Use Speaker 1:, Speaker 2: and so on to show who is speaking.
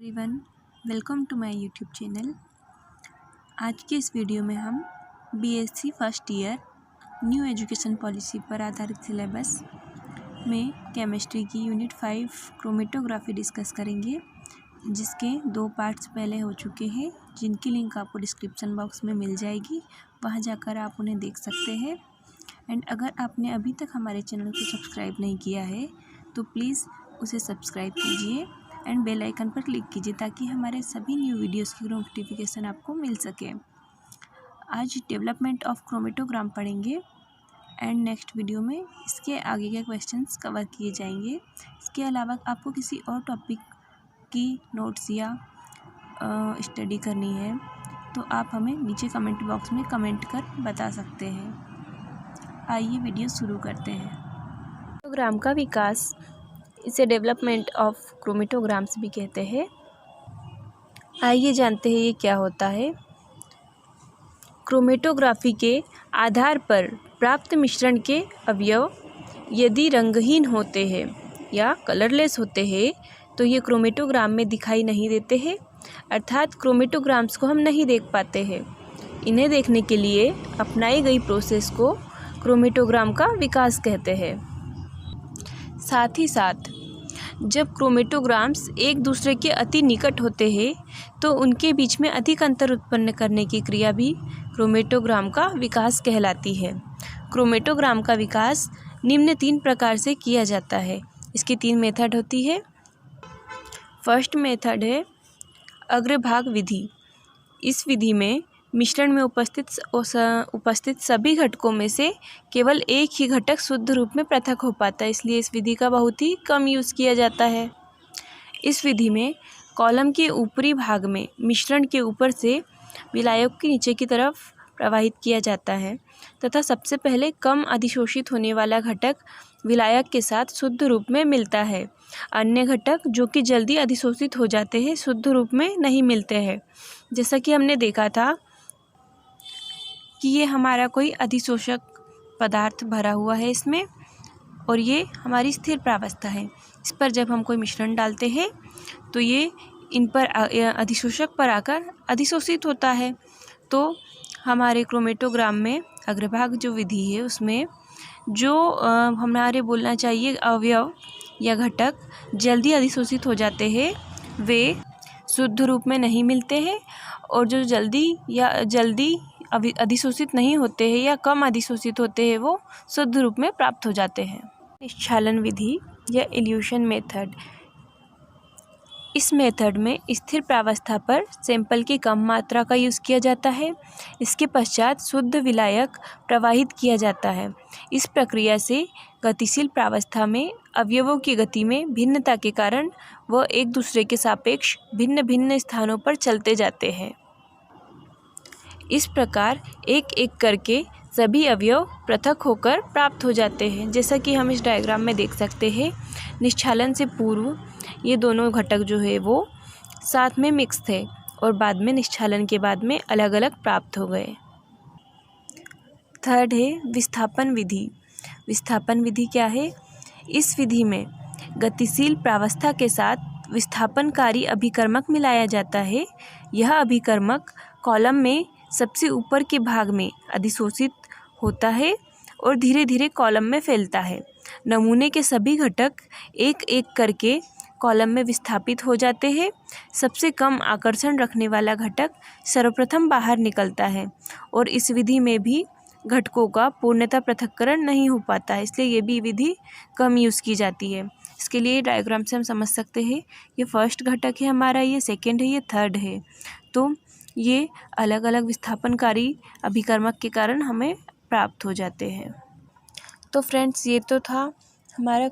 Speaker 1: Everyone, welcome to my YouTube channel. आज के इस वीडियो में हम BSc first year new education policy पर आधारित सिलेबस में केमिस्ट्री की यूनिट 5 क्रोमेटोग्राफी डिस्कस करेंगे, जिसके 2 पार्ट्स पहले हो चुके हैं, जिनकी लिंक आपको डिस्क्रिप्शन बॉक्स में मिल जाएगी। वहां जाकर आप उन्हें देख सकते हैं। एंड अगर आपने अभी तक हमारे चैनल को सब्सक्राइब नहीं किया है तो प्लीज़ उसे सब्सक्राइब कीजिए एंड बेल आइकन पर क्लिक कीजिए ताकि हमारे सभी न्यू वीडियोस की नोटिफिकेशन आपको मिल सके। आज डेवलपमेंट ऑफ क्रोमेटोग्राम पढ़ेंगे एंड नेक्स्ट वीडियो में इसके आगे के क्वेश्चंस कवर किए जाएंगे। इसके अलावा आपको किसी और टॉपिक की नोट्स या स्टडी करनी है तो आप हमें नीचे कमेंट बॉक्स में कमेंट कर बता सकते हैं। आइए वीडियो शुरू करते हैं। क्रोमेटोग्राम का विकास, इसे डेवलपमेंट ऑफ क्रोमेटोग्राम्स भी कहते हैं। आइए जानते हैं ये क्या होता है। क्रोमेटोग्राफी के आधार पर प्राप्त मिश्रण के अवयव यदि रंगहीन होते हैं या कलरलेस होते हैं तो ये क्रोमेटोग्राम में दिखाई नहीं देते हैं, अर्थात क्रोमेटोग्राम्स को हम नहीं देख पाते हैं। इन्हें देखने के लिए अपनाई गई प्रोसेस को क्रोमेटोग्राम का विकास कहते हैं। साथ ही साथ जब क्रोमेटोग्राम्स एक दूसरे के अति निकट होते हैं तो उनके बीच में अधिक अंतर उत्पन्न करने की क्रिया भी क्रोमेटोग्राम का विकास कहलाती है। क्रोमेटोग्राम का विकास निम्न 3 प्रकार से किया जाता है। इसकी 3 मेथड होती है। फर्स्ट मेथड है अग्रभाग विधि। इस विधि में मिश्रण में उपस्थित सभी घटकों में से केवल एक ही घटक शुद्ध रूप में पृथक हो पाता है, इसलिए इस विधि का बहुत ही कम यूज़ किया जाता है। इस विधि में कॉलम के ऊपरी भाग में मिश्रण के ऊपर से विलायक की नीचे की तरफ प्रवाहित किया जाता है तथा सबसे पहले कम अधिशोषित होने वाला घटक विलायक के साथ शुद्ध रूप में मिलता है। अन्य घटक जो कि जल्दी अधिशोषित हो जाते हैं शुद्ध रूप में नहीं मिलते हैं। जैसा कि हमने देखा था कि ये हमारा कोई अधिशोषक पदार्थ भरा हुआ है इसमें, और ये हमारी स्थिर प्रावस्था है। इस पर जब हम कोई मिश्रण डालते हैं तो ये इन पर अधिशोषक पर आकर अधिशोषित होता है। तो हमारे क्रोमेटोग्राम में अग्रभाग जो विधि है उसमें जो हमारे बोलना चाहिए अवयव या घटक जल्दी अधिशोषित हो जाते हैं वे शुद्ध रूप में नहीं मिलते हैं, और जो जल्दी अधिशोषित नहीं होते हैं या कम अधिशोषित होते हैं वो शुद्ध रूप में प्राप्त हो जाते हैं। निश्चालन विधि या इल्यूशन मेथड। इस मेथड में स्थिर प्रावस्था पर सैंपल की कम मात्रा का यूज़ किया जाता है। इसके पश्चात शुद्ध विलायक प्रवाहित किया जाता है। इस प्रक्रिया से गतिशील प्रावस्था में अवयवों की गति में भिन्नता के कारण वह एक दूसरे के सापेक्ष भिन्न भिन्न स्थानों पर चलते जाते हैं। इस प्रकार एक एक करके सभी अवयव पृथक होकर प्राप्त हो जाते हैं। जैसा कि हम इस डायग्राम में देख सकते हैं, निश्चालन से पूर्व ये दोनों घटक जो है वो साथ में मिक्स थे और बाद में निश्चालन के बाद में अलग अलग प्राप्त हो गए। थर्ड है विस्थापन विधि। विस्थापन विधि क्या है? इस विधि में गतिशील प्रावस्था के साथ विस्थापनकारी अभिकर्मक मिलाया जाता है। यह अभिकर्मक कॉलम में सबसे ऊपर के भाग में अधिशोषित होता है और धीरे धीरे कॉलम में फैलता है। नमूने के सभी घटक एक एक करके कॉलम में विस्थापित हो जाते हैं। सबसे कम आकर्षण रखने वाला घटक सर्वप्रथम बाहर निकलता है और इस विधि में भी घटकों का पूर्णतः पृथक्करण नहीं हो पाता है, इसलिए ये भी विधि कम यूज़ की जाती है। इसके लिए डायग्राम से हम समझ सकते हैं ये फर्स्ट घटक है हमारा, ये सेकेंड है, ये थर्ड है। तो ये अलग अलग विस्थापनकारी अभिकर्मक के कारण हमें प्राप्त हो जाते हैं। तो फ्रेंड्स, ये तो था हमारा